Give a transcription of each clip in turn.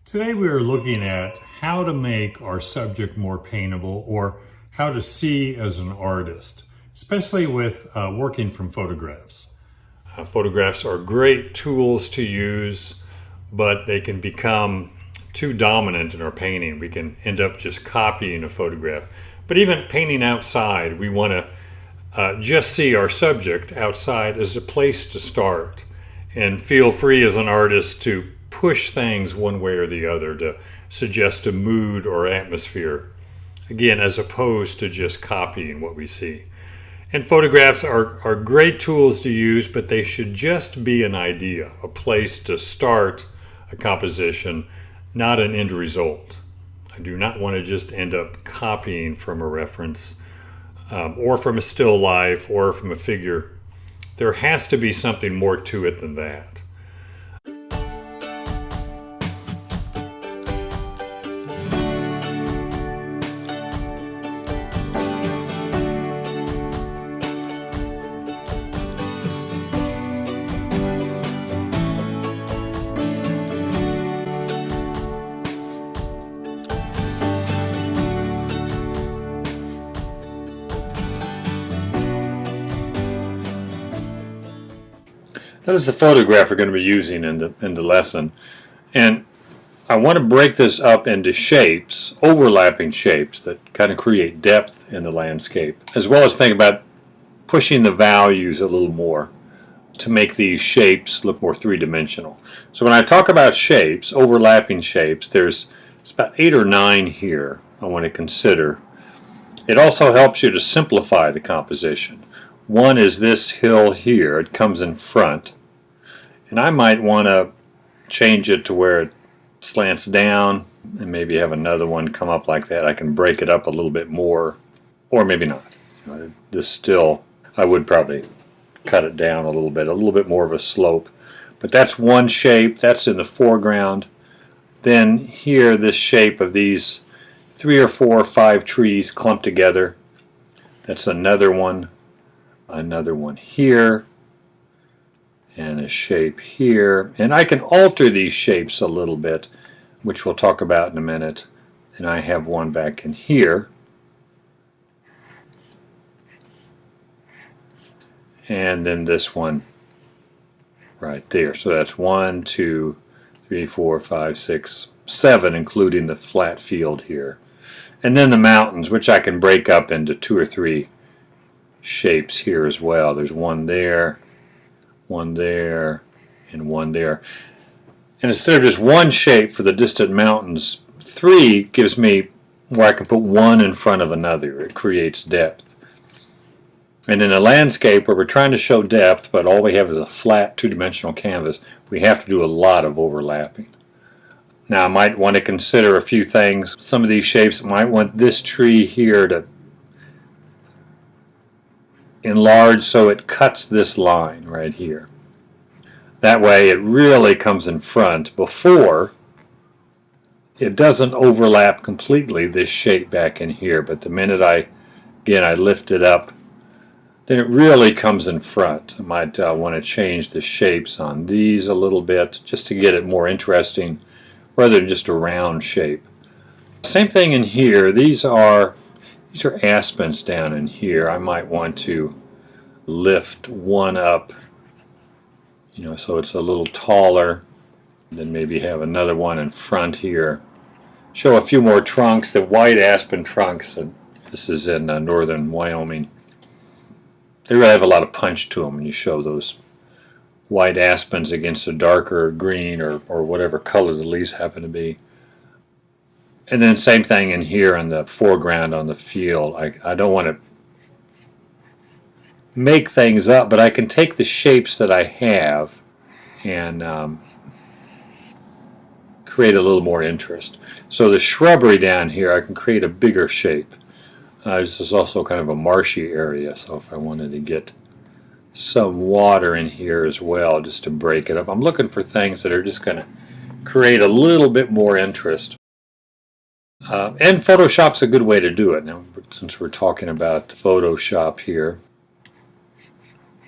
Today we are looking at how to make our subject more paintable, or how to see as an artist, especially with working from photographs. Photographs are great tools to use, but they can become too dominant in our painting. We can end up just copying a photograph. But even painting outside, we want to just see our subject outside as a place to start, and feel free as an artist to push things one way or the other to suggest a mood or atmosphere, again, as opposed to just copying what we see. And photographs are great tools to use, but they should just be an idea, a place to start a composition, not an end result. I do not want to just end up copying from a reference, or from a still life, or from a figure. There has to be something more to it than that. That is the photograph we're going to be using in the lesson. And I want to break this up into shapes, overlapping shapes that kind of create depth in the landscape, as well as think about pushing the values a little more to make these shapes look more three-dimensional. So when I talk about shapes, overlapping shapes, there's about 8 or 9 here I want to consider. It also helps you to simplify the composition. One is this hill here. It comes in front. And I might want to change it to where it slants down and maybe have another one come up like that. I can break it up a little bit more, or maybe not. This still, I would probably cut it down a little bit more of a slope. But that's one shape. That's in the foreground. Then here, this shape of these 3 or 4 or 5 trees clumped together. That's another one. Another one here, and a shape here. And I can alter these shapes a little bit, which we'll talk about in a minute. And I have one back in here. And then this one right there. So that's 1, 2, 3, 4, 5, 6, 7, including the flat field here. And then the mountains, which I can break up into 2 or 3 shapes here as well. There's one there, and one there. And instead of just one shape for the distant mountains, 3 gives me where I can put one in front of another. It creates depth. And in a landscape where we're trying to show depth, but all we have is a flat two-dimensional canvas, we have to do a lot of overlapping. Now I might want to consider a few things. Some of these shapes might want this tree here to enlarge so it cuts this line right here. That way it really comes in front before it doesn't overlap completely this shape back in here. But the minute I lift it up, then it really comes in front. I might want to change the shapes on these a little bit just to get it more interesting rather than just a round shape. Same thing in here. These are aspens down in here. I might want to lift one up, so it's a little taller. Then maybe have another one in front here. Show a few more trunks, the white aspen trunks. And this is in northern Wyoming. They really have a lot of punch to them when you show those white aspens against a darker green or whatever color the leaves happen to be. And then same thing in here in the foreground on the field. I don't want to make things up, but I can take the shapes that I have and create a little more interest. So the shrubbery down here, I can create a bigger shape. This is also kind of a marshy area, so if I wanted to get some water in here as well, just to break it up. I'm looking for things that are just going to create a little bit more interest. And Photoshop's a good way to do it. Now, since we're talking about Photoshop here,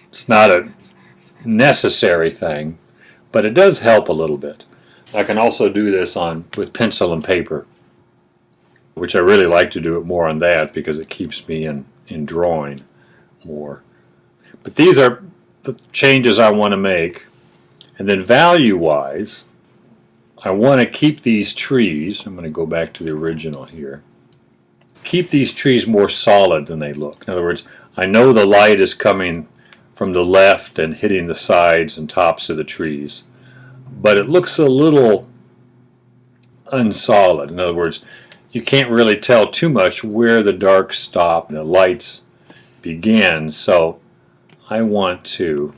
it's not a necessary thing, but it does help a little bit. I can also do this with pencil and paper, which I really like to do it more on that because it keeps me in drawing more. But these are the changes I want to make. And then value-wise, I want to keep these trees, I'm going to go back to the original here, keep these trees more solid than they look. In other words, I know the light is coming from the left and hitting the sides and tops of the trees, but it looks a little unsolid. In other words, you can't really tell too much where the darks stop and the lights begin. So I want to,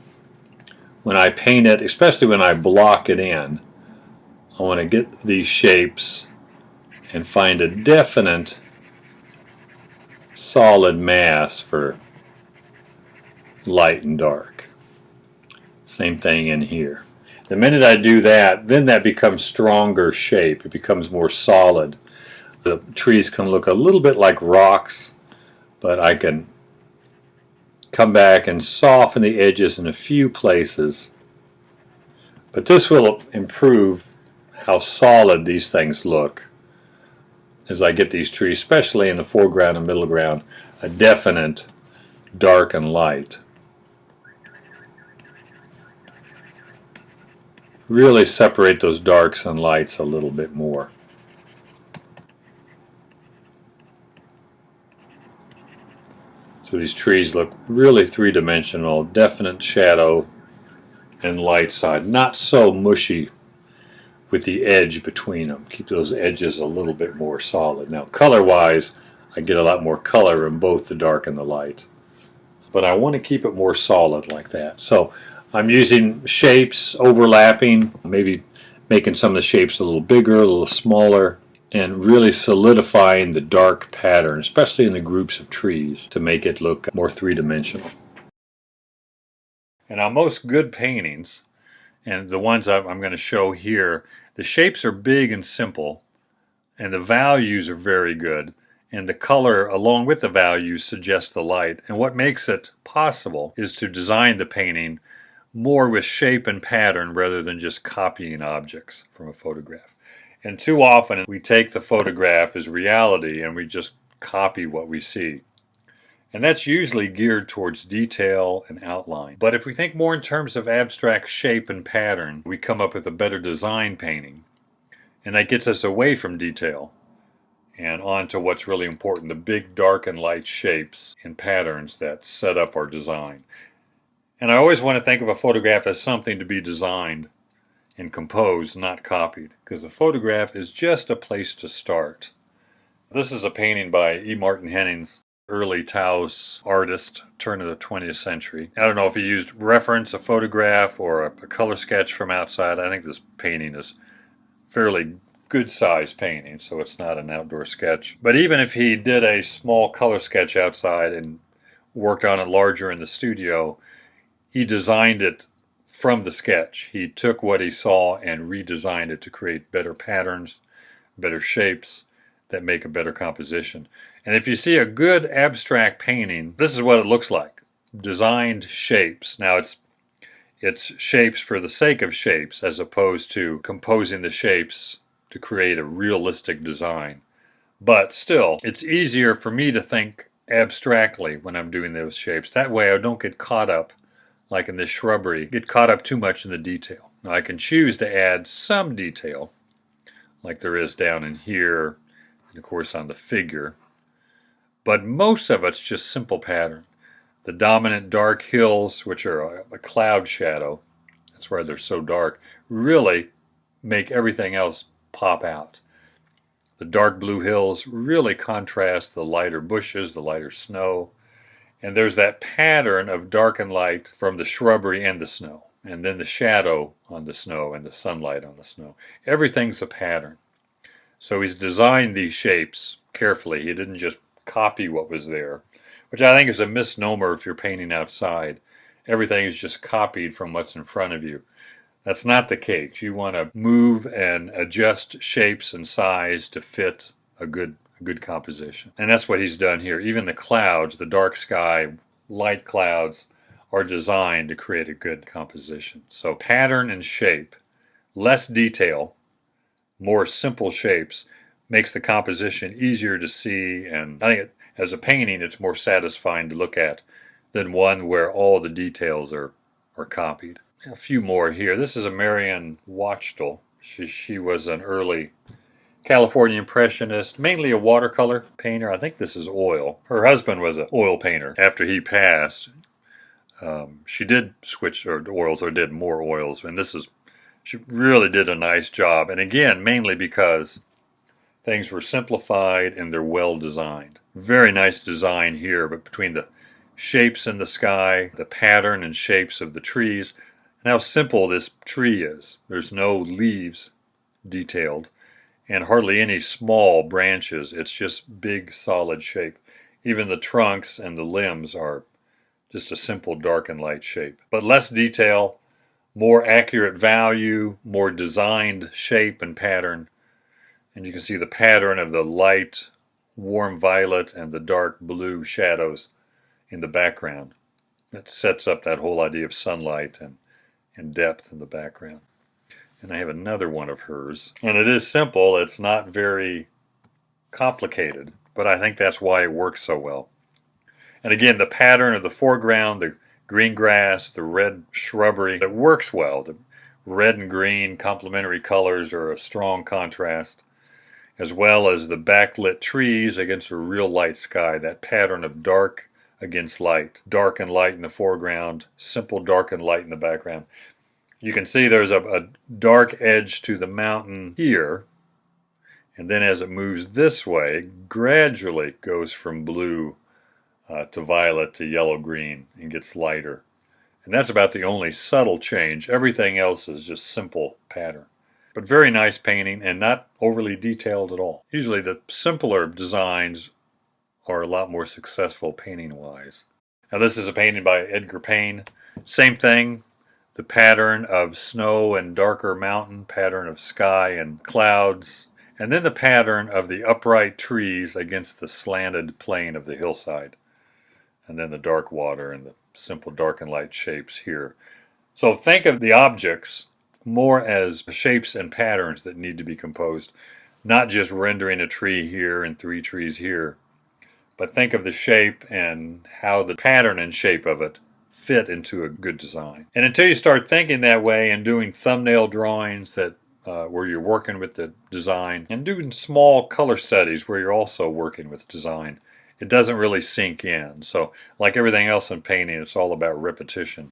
when I paint it, especially when I block it in, I want to get these shapes and find a definite solid mass for light and dark. Same thing in here. The minute I do that, then that becomes stronger shape. It becomes more solid. The trees can look a little bit like rocks, but I can come back and soften the edges in a few places. But this will improve how solid these things look as I get these trees, especially in the foreground and middle ground, a definite dark and light. Really separate those darks and lights a little bit more. So these trees look really three-dimensional, definite shadow and light side, not so mushy with the edge between them. Keep those edges a little bit more solid. Now color-wise, I get a lot more color in both the dark and the light. But I want to keep it more solid like that. So I'm using shapes, overlapping, maybe making some of the shapes a little bigger, a little smaller, and really solidifying the dark pattern, especially in the groups of trees, to make it look more three-dimensional. And on most good paintings, and the ones I'm going to show here, the shapes are big and simple, and the values are very good, and the color along with the values suggests the light. And what makes it possible is to design the painting more with shape and pattern rather than just copying objects from a photograph. And too often we take the photograph as reality and we just copy what we see. And that's usually geared towards detail and outline. But if we think more in terms of abstract shape and pattern, we come up with a better design painting. And that gets us away from detail and on to what's really important, the big dark and light shapes and patterns that set up our design. And I always want to think of a photograph as something to be designed and composed, not copied, because the photograph is just a place to start. This is a painting by E. Martin Hennings, early Taos artist, turn of the 20th century. I don't know if he used reference, a photograph, or a color sketch from outside. I think this painting is fairly good size painting, so it's not an outdoor sketch. But even if he did a small color sketch outside and worked on it larger in the studio, he designed it from the sketch. He took what he saw and redesigned it to create better patterns, better shapes that make a better composition. And if you see a good abstract painting, this is what it looks like. Designed shapes. Now it's shapes for the sake of shapes as opposed to composing the shapes to create a realistic design. But still, it's easier for me to think abstractly when I'm doing those shapes. That way I don't get caught up, like in this shrubbery, get caught up too much in the detail. Now I can choose to add some detail, like there is down in here, and of course on the figure. But most of it's just simple pattern. The dominant dark hills, which are a cloud shadow, that's why they're so dark, really make everything else pop out. The dark blue hills really contrast the lighter bushes, the lighter snow. And there's that pattern of dark and light from the shrubbery and the snow. And then the shadow on the snow and the sunlight on the snow. Everything's a pattern. So he's designed these shapes carefully. He didn't just copy what was there, which I think is a misnomer if you're painting outside. Everything is just copied from what's in front of you. That's not the case. You want to move and adjust shapes and size to fit a good composition. And that's what he's done here. Even the clouds, the dark sky, light clouds, are designed to create a good composition. So pattern and shape, less detail, more simple shapes makes the composition easier to see, and I think as a painting it's more satisfying to look at than one where all the details are copied. A few more here. This is a Marion Wachtel. She was an early California Impressionist, mainly a watercolor painter. I think this is oil. Her husband was an oil painter. After he passed, she did switch to oils, or did more oils, and she really did a nice job. And again, mainly because things were simplified and they're well designed. Very nice design here, but between the shapes in the sky, the pattern and shapes of the trees, and how simple this tree is. There's no leaves detailed, and hardly any small branches. It's just big, solid shape. Even the trunks and the limbs are just a simple dark and light shape. But less detail, more accurate value, more designed shape and pattern. And you can see the pattern of the light, warm violet and the dark blue shadows in the background. That sets up that whole idea of sunlight and depth in the background. And I have another one of hers. And it is simple. It's not very complicated, but I think that's why it works so well. And again, the pattern of the foreground, the green grass, the red shrubbery, it works well. The red and green complementary colors are a strong contrast, as well as the backlit trees against a real light sky, that pattern of dark against light. Dark and light in the foreground, simple dark and light in the background. You can see there's a dark edge to the mountain here, and then as it moves this way, gradually goes from blue to violet to yellow-green and gets lighter. And that's about the only subtle change. Everything else is just simple pattern. But very nice painting and not overly detailed at all. Usually the simpler designs are a lot more successful painting-wise. Now this is a painting by Edgar Payne. Same thing. The pattern of snow and darker mountain, pattern of sky and clouds, and then the pattern of the upright trees against the slanted plane of the hillside, and then the dark water and the simple dark and light shapes here. So think of the objects more as shapes and patterns that need to be composed, not just rendering a tree here and 3 trees here, but think of the shape and how the pattern and shape of it fit into a good design. And until you start thinking that way and doing thumbnail drawings that where you're working with the design, and doing small color studies where you're also working with design, it doesn't really sink in. So like everything else in painting, it's all about repetition.